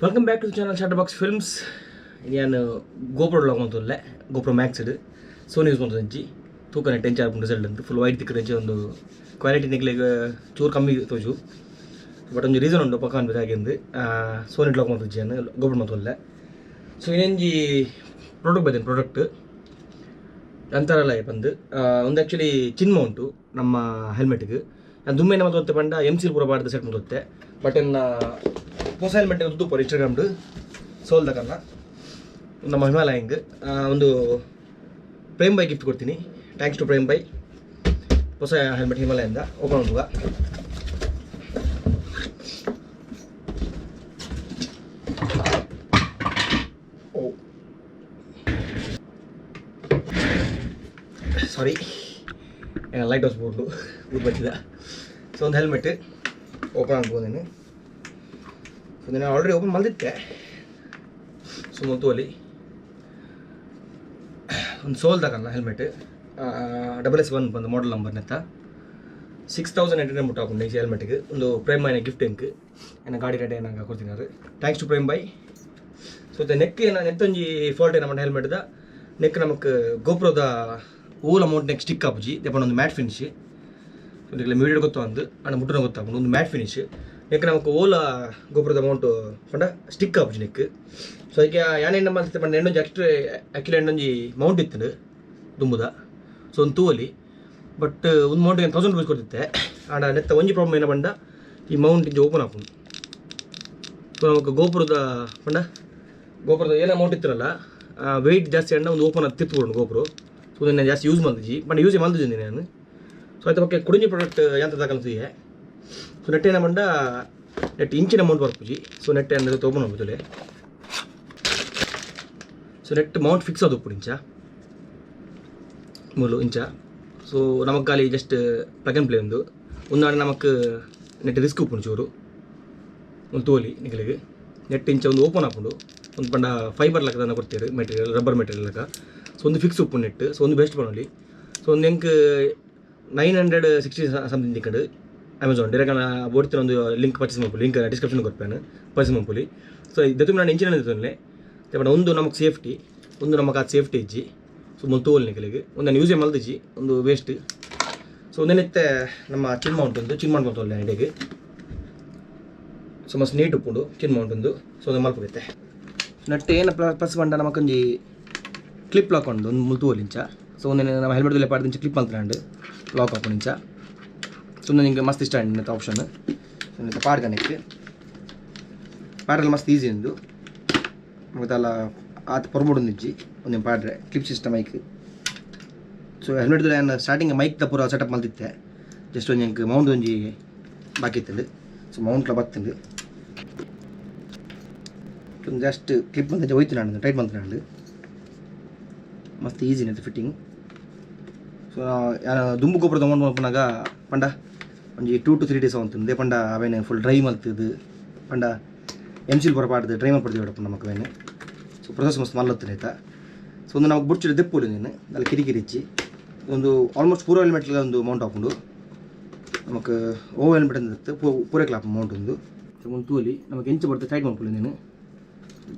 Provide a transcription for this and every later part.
Welcome back to channel Shutterbox films. ನಾನು GoPro ಲೋಕಂತಲ್ಲ, GoPro Max ಇದು ಸೋನಿ ಯೂಸ್ ಮಾಡ್ತಂಚಿ ತೂಕ ನೆಟ್ಟೆಂಚು ಆರ್ಪು ರಿಸಲ್ಟ್ ಅಂತ ಫುಲ್ ವೈಟ್ ತಿಕ್ಕಂಚಿ ಒಂದು ಕ್ವಾಲಿಟಿ ನಿಕ್ಲಿಗೆ ಚೂರು ಕಮ್ಮಿ ತೋಜು. ಬಟ್ ಒಂದು ರೀಸನ್ ಉಂಟು ಪಕ್ಕ ಅನ್ಬೇಕು ಆಗಿಂದು ಸೋನಿ ಲೋಕ ಮಾಡ್ತಂಚಿ ನಾನು ಗೋಪ್ರೋ ಮಾತಲ್ಲ. ಸೊ ಇನ್ನೊಂಜಿ ಪ್ರಾಡಕ್ಟ್ ಅಂತಾರಲ್ಲ ಬಂದು ಒಂದು ಆ್ಯಕ್ಚುಲಿ ಚಿನ್ ಮೌಂಟು ನಮ್ಮ ಹೆಲ್ಮೆಟ್ಗೆ ನಾನು ದುಮ್ಮೆ ನಮ್ಮ ತೊತ್ತೆ ಪಂಡ MC ಪೂರ ಬಾಡ್ದು ಸೆಟ್ ಮಾಡ್ತೊತ್ತೆ. ಬಟ್ ಇನ್ನು ಹೊಸ ಹೆಲ್ಮೆಟ್ ಉದ್ದು ಪರ್ ಇನ್ಸ್ಟಾಗ್ರಾಮ್ದು ಸೋಲ್ದಕ್ಕನ್ನ ನಮ್ಮ ಹಿಮಾಲಯಂಗ್ ಒಂದು ಪ್ರೇಮ್ ಬೈ ಗಿಫ್ಟ್ ಕೊಡ್ತೀನಿ. ಥ್ಯಾಂಕ್ಸ್ ಟು ಪ್ರೇಮ್ ಬೈ. ಹೊಸ ಹೆಲ್ಮೆಟ್ ಹಿಮಾಲಯಿಂದ ಓಪನ್ ಮಾಡುವ. ಸಾರಿ, ಲೈಟ್ ಹೌಸ್ ಬೋರ್ಡು ಊರು ಬಚ್ಚಿದ. ಸೊ ಒಂದು ಹೆಲ್ಮೆಟ್ ಓಪನ್ ಆಗ್ಬೋದು ನೀನು. ಸೊ ನಾನು ಆಲ್ರೆಡಿ ಓಪನ್ ಮಾಡಿದ್ದೆ. ಸೊ ಮೊತ್ತಲ್ಲಿ ಒಂದು ಸೋಲ್ ತಗಲ್ಲ ಹೆಲ್ಮೆಟ್ SS1 ಬಂದು ಮಾಡಲ್ ನಂಬರ್ ನೆತ್ತ 6800 ಮುಟ್ಟ ಹಾಕೊಂಡು ಈ ಹೆಲ್ಮೆಟ್ಗೆ ಒಂದು ಪ್ರೇಮ್ ಬೈನ ಗಿಫ್ಟ್ ಎಂಕ್ ಏನ ಗಾಡಿ ರೆಡಿ ಏನಾಗ ಕೊಡ್ತೀನಿ. ಥ್ಯಾಂಕ್ಸ್ ಟು ಪ್ರೇಮ್ ಬೈ. ಸೊ ನೆಕ್ ಏನ ನೆತ್ತೊಂಜಿ ಫಾಲ್ಟ್ ಏನ ನಮ್ಮ ಹೆಲ್ಮೆಟ್ದ ನೆಕ್ ನಮಗೆ ಗೋಪ್ರೋದ ಓಲ್ ಅಮೌಂಟ್ ನೆಕ್ ಸ್ಟಿಕ್ ಆಪುಜಿ ದೆಪ್ಪನ ಒಂದು ಮ್ಯಾಟ್ ಫಿನಿಶ್ ಮೀಡಿಯಡ್ ಗೊತ್ತ ಒಂದು ಅಣ್ಣ ಮುಟ್ಟನ ಗೊತ್ತಾಗ್ಬೋದು ಒಂದು ಮ್ಯಾಟ್ ಫಿನಿಶ್ ನೆಕ್ ನಮಗೆ ಓಲ ಗೋಪ್ರದ ಅಮೌಂಟು ಪಂಡ ಸ್ಟಿಕ್ ಆಪುಜಿ ನೆಕ್. ಸೊ ಅದಕ್ಕೆ ಯಾನೇನು ನಮ್ಮ ಪಂಡ ಎಂಡೊಂಜಿ ಆ್ಯಕ್ಚುಲಿ ಎಂಡೊಂಜಿ ಮೌಂಟ್ ಇತ್ತು ದುಂಬುದ. ಸೊ ಒಂದು ತೂವಲ್ಲಿ ಬಟ್ ಒಂದು ಮೌಂಟಿಗೆ 1000 ರೂಪೀಸ್ ಕೊಡ್ತಿತ್ತೆ. ಆಡ ನೆತ್ತ ಒಂಜಿ ಪ್ರಾಬ್ಲಮ್ ಏನ ಪಂಡ ಈ ಮೌಂಟ್ ಇಂಚೆ ಓಪನ್ ಆಪುಂಡು. ಸೊ ನಮಗೆ ಗೋಪುರದ ಏನು ಅಮೌಂಟ್ ಇತ್ತಿರಲ್ಲ ವೆಯ್ಟ್ ಜಾಸ್ತಿ ಅಣ್ಣ ಒಂದು ಓಪನ್ ಅದು ತಿತ್ಕೊಂಡು ಗೋಪುರ. ಸೊ ನಾನು ಜಾಸ್ತಿ ಯೂಸ್ ಮಾಡಿದ್ವಿ ಬಟ್ ಯೂಸೇ ಮಾಡಿದ್ದೀನಿ ನಾನು. ಸೊ ಅದ್ರ ಬಗ್ಗೆ ಕುಡಿಂಜಿ ಪ್ರಾಡಕ್ಟ್ ಎಂತ ತಗೊಳ್ತೀವಿ. ಸೊ ನೆಟ್ ಏನ ಪಂಡ ನೆಟ್ ಇಂಚಿನ ಅಮೌಂಟ್ ಬರ್ಪುಜಿ. ಸೊ ನೆಟ್ ಅಂದರೆ ಓಪನ್ ಆಗ್ಬೋದಲ್ಲೇ. ಸೊ ನೆಟ್ ಮೌಂಟ್ ಫಿಕ್ಸ್ ಅದು ಉಪ್ಪು ಇಂಚ ಮೂಲು ಇಂಚ. ಸೊ ನಮಗೆ ಖಾಲಿ ಜಸ್ಟ್ ಪ್ಲಗ್ ಆ್ಯಂಡ್ ಪ್ಲೇ ಒಂದು ನಾಳೆ ನಮಗೆ ನೆಟ್ ರಿಸ್ಕ್ ಉಪ್ಪು ಚೂರು ಒಂದು ತೋಲಿ ನಿಖಲಿಗೆ ನೆಟ್ ಇಂಚ ಒಂದು ಓಪನ್ ಹಾಕೊಂಡು ಒಂದು ಪಂಡ ಫೈಬರ್ ಲೆಕ್ಕದನ್ನು ಕೊಡ್ತೀರಿ ಮೆಟೀರಿಯಲ್ ರಬ್ಬರ್ ಮೆಟೀರಿಯಲ್ ಲೆಕ್ಕ. ಸೊ ಒಂದು ಫಿಕ್ಸ್ ಉಪ್ಪು ನೆಟ್. ಸೊ ಒಂದು ಬೆಸ್ಟ್ ಪಡೋಲಿ. ಸೊ ಒಂದು ಎಂಕ್ 960 ಸಮಥಿಂಗ್ ತಿಕ್ಕಡು ಅಮೆಝಾನ್ ಡೈರೆಕ್ಟ್ ಬೋಡ್ತೀನಿ ಒಂದು ಲಿಂಕ್ ಪರ್ಚೇಸ್ ಮಾಡ್ಬೋದು. ಲಿಂಕ್ ಡಿಸ್ಕ್ರಿಪ್ಷನ್ ಕೊಡ್ತೇನೆ ಪರ್ಚೇಸ್ ಮಾಡ್ಬೋದು. ಸೊ ಇದತ್ತು ನಾನು ಇಂಚಿನ ಇರ್ತೇನೆ ಬಟ್ ಒಂದು ನಮಗೆ ಸೇಫ್ಟಿ ಒಂದು ನಮಗೆ ಅದು ಸೇಫ್ಟಿ ಇಜ್ಜಿ. ಸೊ ಒಂದು ತೋಲ್ ನಿಖಲಿಗೆ ಒಂದು ನಾನು ಯೂಸೇ ಮಲ್ದಿಜ್ಜಿ ಒಂದು ವೇಸ್ಟ್. ಸೊ ಒಂದೇನಿತ್ತೆ ನಮ್ಮ ಚಿನ್ ಮೌಂಟ್ ಮಾಡ್ಕೊತೋಲ್ಲ ಎಡೆಗೆ. ಸೊ ಮಸ್ತ್ ನೀಟ್ ಉಪ್ಪುಂಡು ಚಿನ್ ಮೌಂಟ್ ಒಂದು. ಸೊ ಒಂದು ಮಲ್ಪುತ್ತೆ ನಟ್ಟು ಏನು ಪ್ಲಸ್ ಬಂಡ ನಮಕೊಂಜಿ ಕ್ಲಿಪ್ ಲಾಕ್ ಉಂಡು ಒಂದು ಮುಲ್ತುವಲ್ಲಿ ಇಂಚ. ಸೊ ಒಂದು ನಮ್ಮ ಹೆಲ್ಮೆಟ್ದಲ್ಲೇ ಪಾಡ್ದಿಂಚ ಕ್ಲಿಪ್ ಮಲ್ತಾಂಡು ಲಾಕ್ ಹಾಕೊಂಡು ಇಂಚ. ಸೊ ನಿಂಗೆ ಮಸ್ತ್ ಇಷ್ಟ ಆಯ್ತು ಆಪ್ಷನ್ ಪಾಡ್ಗನೆಕ್ಕೆ ಪಾಡ್ರಲ್ಲಿ ಮಸ್ತ್ ಈಸಿ ಉಂದು ಮತ್ತೆ ಅಲ್ಲ ಆತ ಪೊರ್ಮುಡು ಇಜ್ಜಿ ಒಂದು ಪಾಡ್ರೆ ಕ್ಲಿಪ್ ಸಿಸ್ಟಮ್ ಮೈಕ್. ಸೊ ಹೆಲ್ಮೆಟ್ದಲ್ಲಿ ನಾನು ಸ್ಟಾರ್ಟಿಂಗ್ ಮೈಕ್ ಪೂರ ಸೆಟಪ್ ಮಲ್ತಿತ್ತೆ. ಜಸ್ಟ್ ಒಂದು ಎಂಕ್ ಮೌಂಟ್ ಒಂಜಿ ಬಾಕಿ ಇತ್ತಂಡು. ಸೊ ಮೌಂಟ್ಲ ಬತ್ತಂಡು ಒಂದು ಜಸ್ಟ್ ಕ್ಲಿಪ್ ಅಂತ ಹೋಯ್ತು ನಾನು ಟೈಟ್ ಮಾಡ್ತಾಂಡು ಮಸ್ತ್ ಈಸಿನ ಫಿಟ್ಟಿಂಗ್. ಸೊ ದುಂಬು ಗೊಬ್ಬರದ ಅಮೌಂಟ್ ಮಾಡ್ಕೊಂಡಾಗ ಪಂಡ ಒಂದು 2 to 3 days ಆಗುತ್ತದೆ ಪಂಡ ಅವೇನು ಫುಲ್ ಡ್ರೈ ಮಲ್ತದು ಪಂಡ MC ಪೂರ ಪಾಡ್ದು ಡ್ರೈ ಮಾಡ್ಬಿಡ್ತೀವಿ ಹೇಳಪ್ಪ ನಮಗೆ ಅವೇನು. ಸೊ ಪ್ರೊಸೆಸ್ ಮಸ್ತ್ ಮಲ್ಲತ್ತದೆ ಆಯ್ತಾ. ಸೊ ಒಂದು ನಾವು ಬುಡ್ಚಿಡ ದೆಪ್ಪುಲು ನೀನು ಅಲ್ಲಿ ಕಿರಿಕಿರಿ ಇಚ್ಚಿ ಒಂದು ಆಲ್ಮೋಸ್ಟ್ ಪೂರ ಹೆಲ್ಮೆಟ್ಲ ಒಂದು ಮೌಂಟ್ ಹಾಕೊಂಡು ನಮಗೆ ಹೆಲ್ಮೆಟ್ ಅಂತ ಪೂರ ಕ್ಲಾಪ್ ಮೌಂಟ್ ಒಂದು. ಸೊ ಒಂದು ತೂಲಿ ನಮಗೆ ಎಂಚು ಬರ್ತದೆ ಟೈಟ್ ಮಾಡ್ಕೊಳ್ಳಿ ನೀನು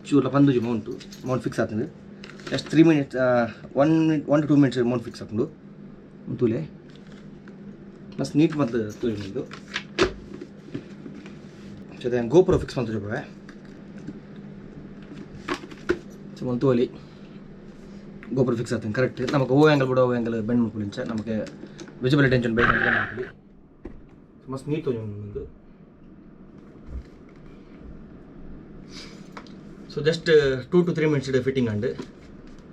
ಚೂರ್ಲ ಬಂದುಜಿ ಮೌಂಟ್ ಫಿಕ್ಸ್ ಆಗ್ತದೆ. Just 3 minutes 1 to 2 minutes Mount fix ಹಾಕೊಂಡು ಒಂದು ತೂಲೆ ಮಸ್ತ್ ನೀಟ್ ಮತ್ತು ತೂಲಿ ಒಂದು. ಜೊತೆ ಗೋಪುರ ಫಿಕ್ಸ್ ಮಾಡ್ತಿದ್ದೆ. ಸೊ ಒಂದು ತೋಲಿ ಗೋಪುರ ಫಿಕ್ಸ್ ಆಗ್ತದೆ ಕರೆಕ್ಟ್. ನಮಗೆ ಓ ಆ್ಯಂಗಲ್ ಬೆಂಡ್ ಮಾಡ್ಕೊಳ್ಳಿ ಇಂಚ ನಮಗೆ ವಿಸಿಬಲ್ ಟೆನ್ಷನ್ ಬೇಕು ಅಂತ ಮಾಡ್ಕೊಳ್ಳಿ. ಮಸ್ತ್ ನೀಟ್ ಒಂದು. So just 2 to 3 minutes fitting and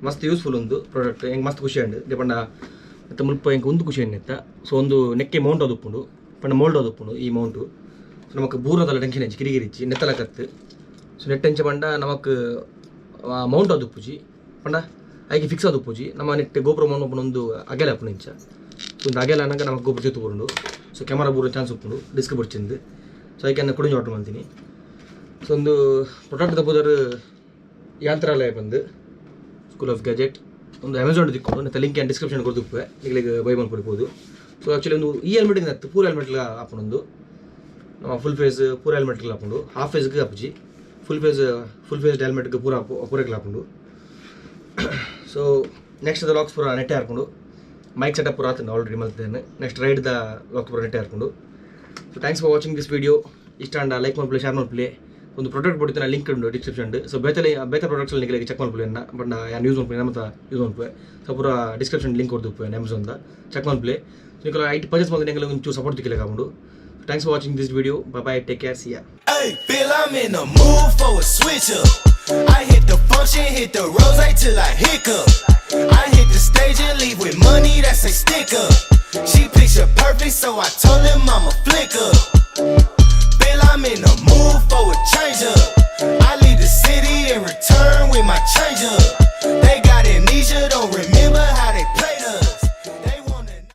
ಮಸ್ತ್ ಯೂಸ್ಫುಲ್ ಒಂದು ಪ್ರಾಡಕ್ಟ್. ಹೆಂಗೆ ಮಸ್ತ್ ಖುಷಿ ಅಂಡ್ ಪಂಡ ಮತ್ತು ಮುಲ್ಪ ಹೆಂಗೆ ಒಂದು ಖುಷಿ ಎತ್ತ. ಸೊ ಒಂದು ನೆಕ್ಕೆ ಮೌಂಟ್ ಅದು ಉಪ್ಪುಂಡು ಪಂಡ ಮೋಲ್ಡ್ ಅದು ಉಪ್ಪುಂಡು ಈ ಮೌಂಟು. ಸೊ ನಮಗೆ ಬೂರದಲ್ಲ ಟೆನ್ಷನ್ ಹೆಂಚು ಕಿರಿಕಿರಿ ಇಚ್ಚಿ ನೆತ್ತಲ ಕತ್ತು. ಸೊ ನೆಟ್ ಹೆಂಚ ಪಂಡ ನಮಗೆ ಮೌಂಟ್ ಅದು ಉಪ್ಪುಜಿ ಪಂಡ ಐಕೆ ಫಿಕ್ಸ್ ಅದು ಉಪ್ಪುಜಿ ನಮ್ಮ ನೆಟ್ ಗೋಪುರ ಮೌಂಟ್ ಉಪ್ಪು ಒಂದು ಅಗೆಲ ಉಪ್ಪು ಇಂಚ. ಸೊ ಒಂದು ಅಗೆಲ ಅನ್ನಂಗೆ ನಮಗೆ ಗೋಪುರ ಜೊತೆ ಬರುಂಡು. ಸೊ ಕ್ಯಾಮರಾ ಬೂರ ಚಾನ್ಸ್ ಉಪ್ಪುಂಡು ಡಿಸ್ಕ್ ಬರ್ಚಿಂದು. ಸೊ ಐಕೆ ಅನ್ನ ಕುಡಿಂಜು ಆರ್ಡರ್ ಮಾಡ್ತೀನಿ. ಸೊ ಒಂದು ಪ್ರಾಡಕ್ಟ್ ತಗೋದಾರು ಯಾಂತ್ರಾಲಯ ಬಂದು ಸ್ಕೂಲ್ ಆಫ್ ಗ್ಯಾಜೆಟ್ ಒಂದು ಅಮೆಝಾನ್ ತಿಕ್ಕೊಂಡು ಮತ್ತು ಲಿಂಕ್ ಏನು ಡಿಸ್ಕ್ರಿಪ್ಷನ್ ಕೊಡ್ದುಪ್ಪೆ ಈಗಲಿಗೆ ಬೈ ಮಾಡ್ಕೊಡ್ಬೋದು. ಸೊ ಆ್ಯಕ್ಚುಲಿ ಒಂದು ಈ ಹೆಲ್ಮೆಟಿಗೆ ಪೂರ ಹೆಲ್ಮೆಟ್ಗೆ ಹಾಕೊಂಡು ನಮ್ಮ ಫುಲ್ ಫೇಸ್ ಪೂರ ಹೆಲ್ಮೆಟ್ಗೆ ಹಾಕೊಂಡು ಹಾಫ್ ಫೇಸ್ಗೆ ಹಾಪುಜಿ ಫುಲ್ ಫೇಸ್ ಹೆಲ್ಮೆಟ್ಗೆ ಪೂರೈಕೆ ಹಾಕೊಂಡು ಸೊ ನೆಕ್ಸ್ಟ್ ದ ಲಾಕ್ಸ್ ಪೂರ ನೆಟ್ಟೆ ಹಾಕೊಂಡು ಮೈಕ್ ಸೆಟಪ್ ಪೂರ ಆತಂಡು ಆಲ್ರೆಡಿ ಮಲ್ತಿದ್ದೇನೆ ನೆಕ್ಸ್ಟ್ ರೈಡ್ ದ ಲಾಕ್ಸ್ ಪೂರ ನೆಟ್ಟೆ ಹಾಕೊಂಡು so thanks for watching this video ಇಷ್ಟ ಅಂಡ ಲೈಕ್ ಮಾಡ್ಕೊಳ್ಳಿ ಶೇರ್ ಮಾಡ್ಕೊಳ್ಳಿ ಒಂದು ಪ್ರಾಡಕ್ಟ್ ಬಿಡ್ತೀನಿ ಲಿಂಕ್ ಉಂಟು ಡಿಸ್ಕ್ರಿಪ್ಷನ್ ಸೊ ಬೇರೆ ಪ್ರಾಡಕ್ಟ್ಸ್ ನಿಮಗೆ ಚೆಕ್ ಮಾಡ್ಕೊಳ್ಳಿ ಬಟ್ ಯಾರು ಯೂಸ್ ಮಾಡ್ಕೊಳ್ಳಿ ನಮ್ಮ ಯೂಸ್ ಮಾಡ್ಕೊಳ್ಳಿ ಸೊ ಪೂರ ಡಿಸ್ಕ್ರಿಪ್ಷನ್ ಲಿಂಕ್ ಕೊಡ್ದು ಅಮೆಝಾನ್ದ ಚೆಕ್ ಮಾಡ್ಕೊಳ್ಳಿ ಸೊ ನೀವು ಐಟಿ ಪರ್ಚೇಸ್ ಮಾಡಿದ್ರೆ ನಿಮಗೆ ಒಂಚೂರು ಸಪೋರ್ಟ್ ತಿಕ್ಕಲಿಕ್ಕೆ ಹಾಕೊಂಡು thanks for watching this video bye take care C yeah. Hey, Bill, I'm in the mood for a switch up. I hit the function, hit the rose till I hiccup. I hit the stage and leave with money that's a stick up. She picture perfect, so I told him I'm a flick up. Bill, I'm in the mood for a change up. I leave the city and return with my change up.